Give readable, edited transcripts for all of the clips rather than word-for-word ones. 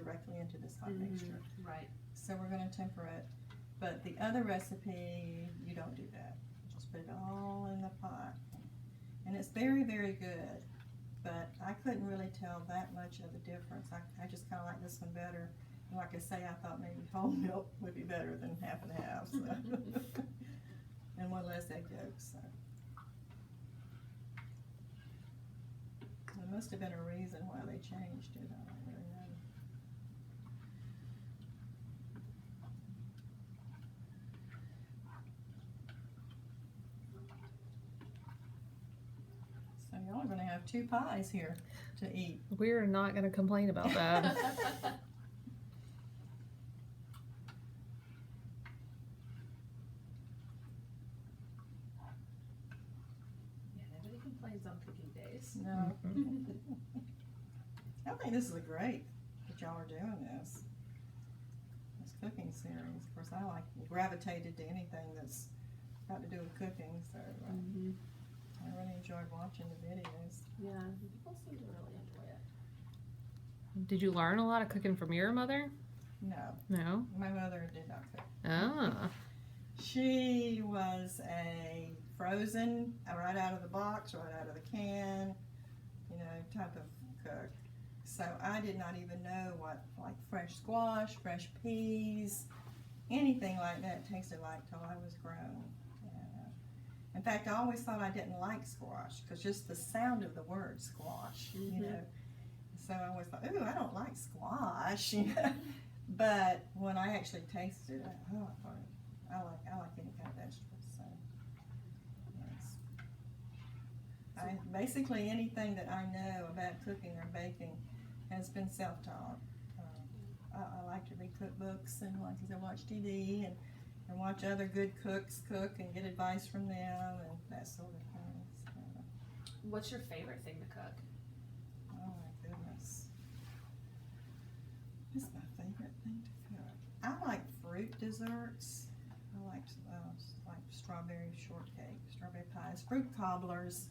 directly into this hot mixture. Right. So we're going to temper it. But the other recipe, you don't do that. You just put it all in the pot. And it's very, very good. But I couldn't really tell that much of a difference. I just kind of like this one better. And like I say, I thought maybe whole milk would be better than half and half. So. And one less egg yolk. So. There must have been a reason why they changed it. I don't really know. So y'all are going to have 2 pies here to eat. We're not going to complain about that. Yeah, nobody complains on cooking days. No. I think this is great that y'all are doing this cooking series. Of course, I gravitated to anything that's got to do with cooking, so I really enjoyed watching the videos. Yeah, people seem to really enjoy it. Did you learn a lot of cooking from your mother? No, No? my mother did not cook. Ah. She was a frozen, right out of the box, right out of the can, you know, type of cook. So I did not even know what, like, fresh squash, fresh peas, anything like that tasted like till I was grown. In fact, I always thought I didn't like squash because just the sound of the word squash, you know. So I always thought, ooh, I don't like squash, you know. But when I actually tasted it, oh, I like any kind of vegetables. So yes. Basically anything that I know about cooking or baking has been self-taught. I like to read cookbooks and like to watch TV and watch other good cooks cook and get advice from them and that sort of thing. So, What's your favorite thing to cook? oh my goodness. What's my favorite thing to cook? I like fruit desserts. I like strawberry shortcake, strawberry pies, fruit cobblers,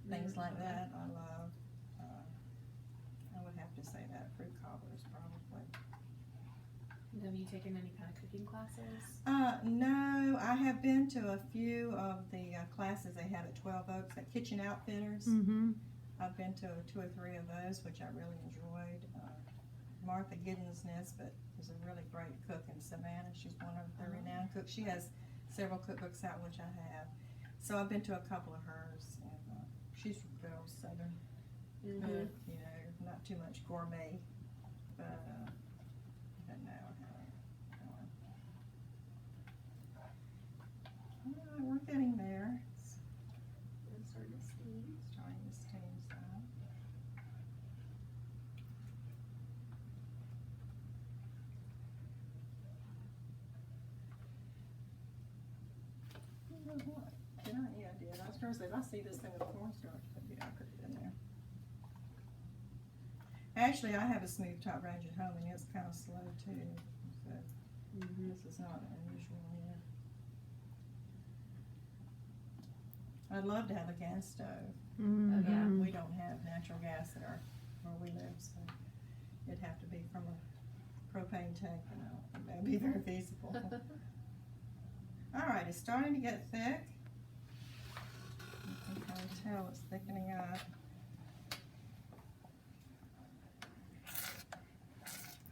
things like that I love. I would have to say that, fruit cobblers probably. Have you taken any kind of cooking classes? No, I have been to a few of the classes they have at 12 Oaks at Kitchen Outfitters. I've been to 2 or 3 of those, which I really enjoyed. Martha Giddens Nesbitt is a really great cook in Savannah. She's one of the renowned cooks. She has several cookbooks out, which I have. So I've been to a couple of hers, and she's good old Southern cook, you know, not too much gourmet, but no. We're getting there. It's starting to steam. Starting to steam some. You know what? Yeah, I did. I was going to say, if I see this thing with cornstarch, maybe I put it in there. Actually, I have a smooth top range at home, and it's kind of slow too. So this is not unusual here. I'd love to have a gas stove. Yeah. We don't have natural gas at where we live, so it'd have to be from a propane tank, and I don't think that'd be very feasible. All right, it's starting to get thick. You can kind of tell it's thickening up.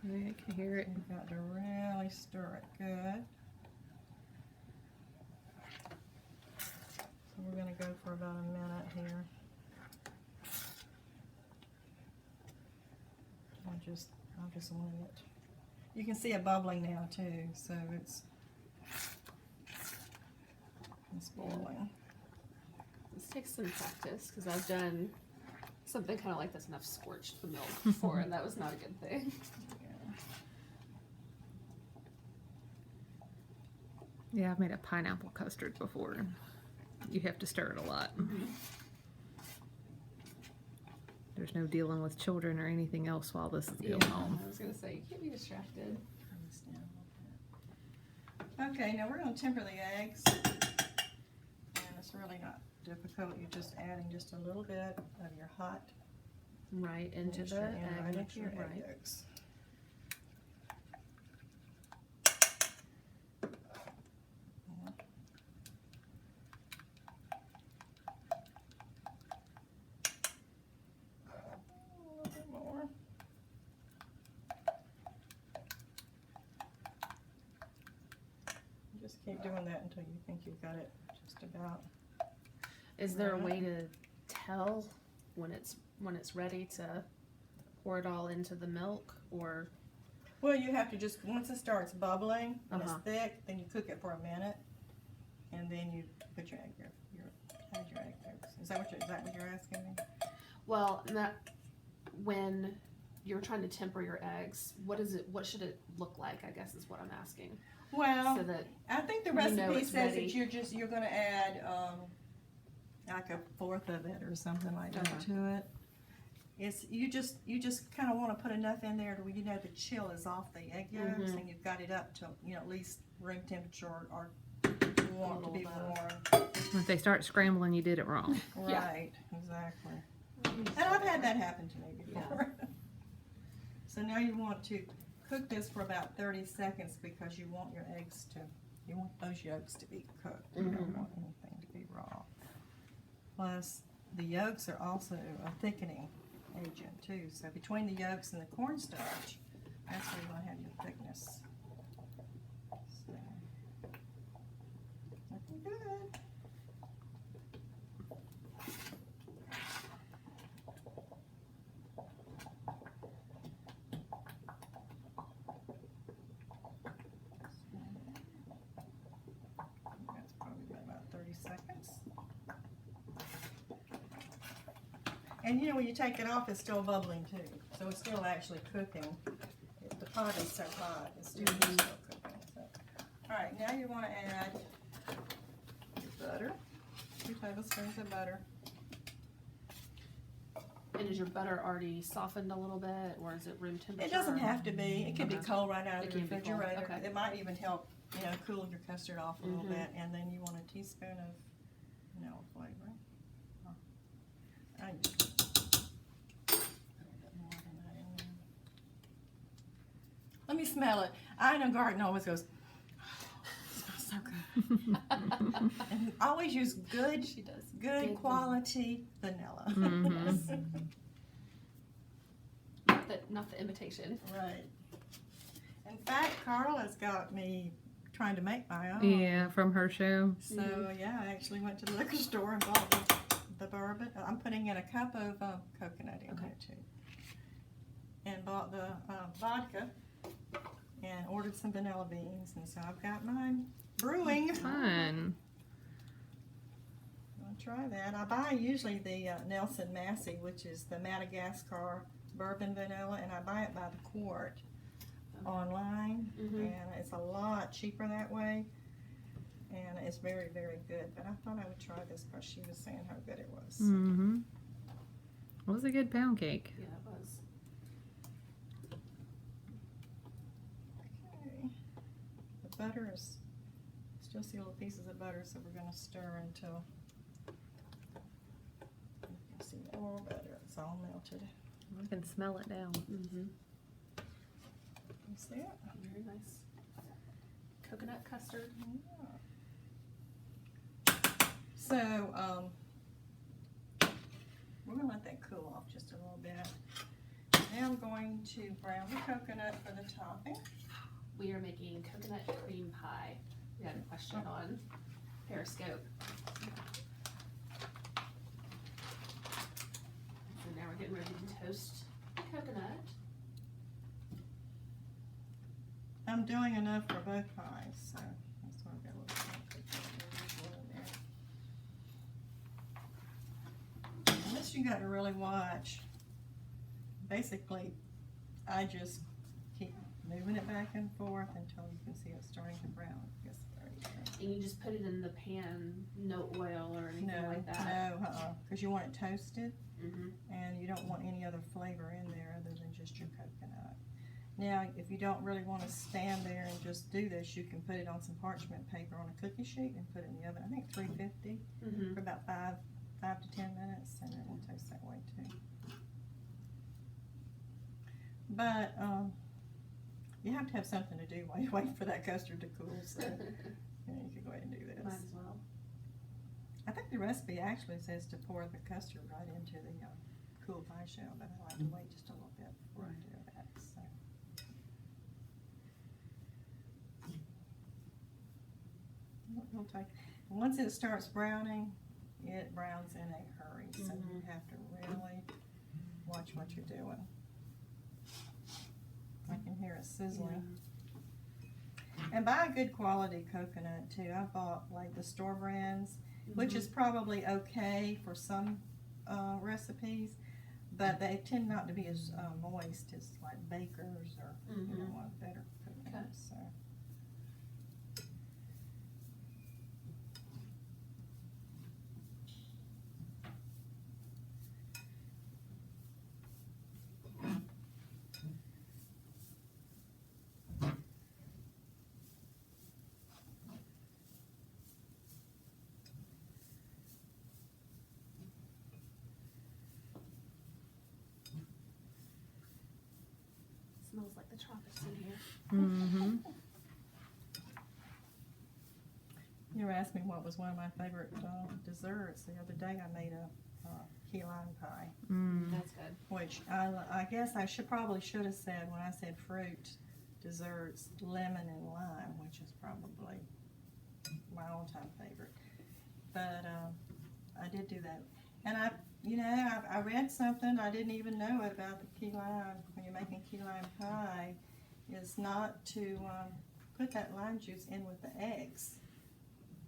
Yeah, I can hear it. You've got to really stir it good. So we're going to go for about a minute here. I'll just wing it. You can see it bubbling now too, so it's boiling. This takes some practice because I've done something kind of like this and I've scorched the milk before, and that was not a good thing. Yeah, I've made a pineapple custard before. You have to stir it a lot. There's no dealing with children or anything else while this is going on. I was going to say, you can't be distracted. Turn this down a little bit. Okay, now we're going to temper the eggs. And it's really not difficult. You're just adding just a little bit of your hot Right into mixture the in right egg into your mixture, egg right. yolks. until you think you've got it just about. Is there a Right. way to tell when it's ready to pour it all into the milk, or? Well, you have to just, once it starts bubbling and Uh-huh. it's thick, then you cook it for a minute, and then you put your egg, add your egg yolks. Is that what you're asking me? Well, when you're trying to temper your eggs, what should it look like, I guess is what I'm asking. Well, So that, I think the you know recipe it's says ready. that you're gonna add, like a fourth of it or something like that Uh-huh. to it. It's, you just kinda wanna put enough in there to where you know the chill is off the egg yolks, Mhm. and you've got it up to, at least room temperature or you want it to be little warm. If they start scrambling, you did it wrong. Yeah. Right, exactly. And I've had that happen to me before. So now you want to cook this for about 30 seconds because you want you want those yolks to be cooked. You don't Mhm. want anything to be raw. Plus, the yolks are also a thickening agent too. So between the yolks and the cornstarch, that's where you want to have your thickness. So, looking good. That's probably been about 30 seconds. And when you take it off, it's still bubbling too. So it's still actually cooking. The pot is so hot, it's still cooking. So. Alright, now you want to add your butter. 2 tablespoons of butter. and is your butter already softened a little bit, or is it room temperature? It doesn't have to be. It can be Okay. cold right out of It the can be cold, refrigerator. okay. It might even help, cool your custard off a little Mhm. bit. And then you want a teaspoon of vanilla flavoring. I use a little bit more than that in there. Let me smell it. I know Garden always goes, it smells so good. And always use good, She does. good quality vanilla. Mhm. Not the imitation. Right. In fact, Carl has got me trying to make my own. Yeah, from her show. So yeah, I actually went to the liquor store and bought the bourbon. I'm putting in a cup of coconut in Okay. there too. And bought the vodka and ordered some vanilla beans. And so I've got mine brewing. Fun. I'll try that. I buy usually the Nelson Massey, which is the Madagascar bourbon vanilla, and I buy it by the quart online, Mhm. and it's a lot cheaper that way, and it's very, very good. But I thought I would try this because she was saying how good it was. Mm-hmm. It was a good pound cake. Yeah, it was. Okay. The butter is, still see little pieces of butter, so we're going to stir until you can see more butter. It's all melted. I can smell it now. Mm-hmm. You see it? Very nice. Coconut custard. So, we're gonna let that cool off just a little bit. Now I'm going to brown the coconut for the topping. We are making coconut cream pie. We had a question on Periscope. So now we're getting ready to toast coconut. I'm doing enough for both pies, so that's why I've got a little coconut in there. And this you got to really watch. Basically, I just keep moving it back and forth until you can see it starting to brown. Yes, there you go. And you just put it in the pan, no oil or anything No, like that. because you want it toasted. Mm-hmm. And you don't want any other flavor in there other than just your coconut. Now, if you don't really want to stand there and just do this, you can put it on some parchment paper on a cookie sheet and put it in the oven. I think 350 Mm-hmm. for about 5 to 10 minutes, and it will taste that way too. But you have to have something to do while you wait for that custard to cool. So you can go ahead and do this. Might as well. I think the recipe actually says to pour the custard right into the cool pie shell, but I like to wait just a little bit before I do that. So. will take. Once it starts browning, it browns in a hurry. So you have to really watch what you're doing. I can hear it sizzling. And buy a good quality coconut too. I bought like the store brands, which is probably okay for some recipes, but they tend not to be as moist as like Baker's or you know, one better coconuts. So. Smells like the tropics in here. Mm-hmm. You were asking me what was one of my favorite desserts. The other day I made a key lime pie, That's good. which I guess I probably should have said when I said fruit desserts, lemon and lime, which is probably my all-time favorite. But I did do that, and I read something I didn't even know about the key lime. When you're making key lime pie, is not to put that lime juice in with the eggs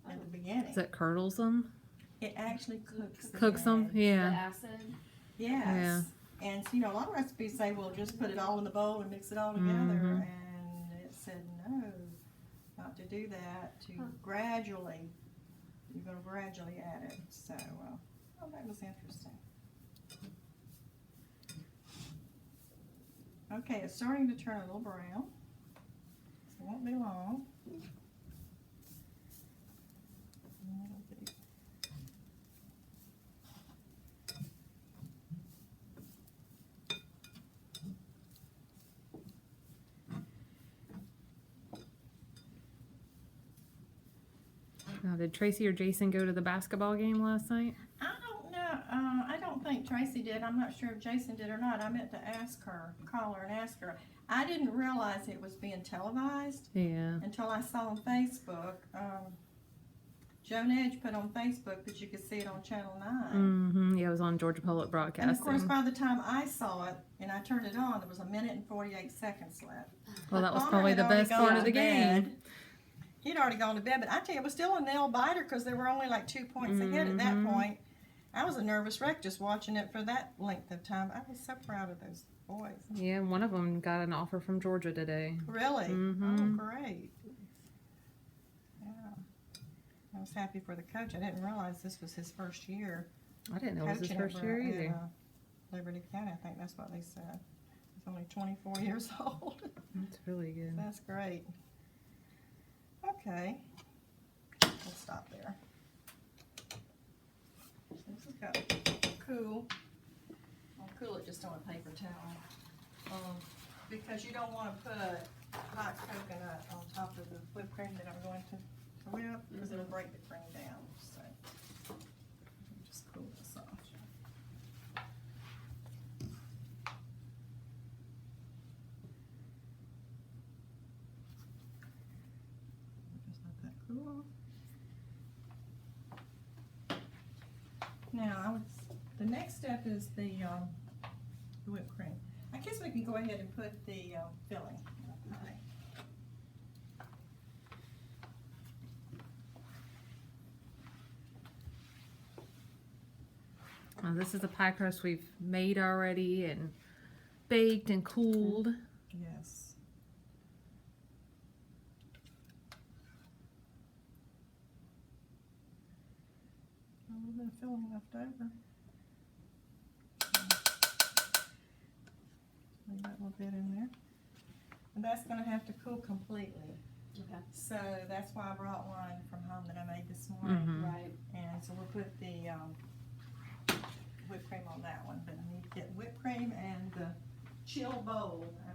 at the beginning. Is that curdles them? It actually cooks the Cooks them? egg. The Yeah. acid. Yes. Yeah. And a lot of recipes say, well, just put it all in the bowl and mix it all together. And it said, no, not to do that. To gradually, you're going to gradually add it. So, that was interesting. Okay, it's starting to turn a little brown. So it won't be long. Now, did Tracy or Jason go to the basketball game last night? I don't know. I don't think Tracy did. I'm not sure if Jason did or not. I meant to call her and ask her. I didn't realize it was being televised Yeah. until I saw on Facebook. Joan Edge put on Facebook that you could see it on Channel 9. Mm-hmm. Yeah, it was on Georgia Public Broadcasting. And of course, by the time I saw it and I turned it on, there was 1 minute and 48 seconds left. Well, that was Connor probably had the already best gone part to of the bed. game. He'd already gone to bed, but I tell you, it was still a nail biter because they were only like 2 points ahead at that point. I was a nervous wreck just watching it for that length of time. I was so proud of those boys. Yeah, one of them got an offer from Georgia today. Really? Mhm. Oh, great. Yeah. I was happy for the coach. I didn't realize this was his first year. I didn't know it was his coaching first year at, either. Liberty County, I think that's what they said. He's only 24 years old. That's really good. That's great. Okay. We'll stop there. This has got to cool. I'll cool it just on a paper towel. Because you don't want to put hot coconut on top of the whipped cream that I'm going to whip, because it'll break the cream down. So let me just cool this off. Just let that cool. Now, the next step is the whipped cream. I guess we can go ahead and put the filling in the pie. Now, this is a pie crust we've made already and baked and cooled. Yes. A little bit of filling left over. Leave that little bit in there. And that's going to have to cool completely. Okay. So that's why I brought one from home that I made this morning. Right. And so we'll put the whipped cream on that one. But I need to get whipped cream and the chill bowl out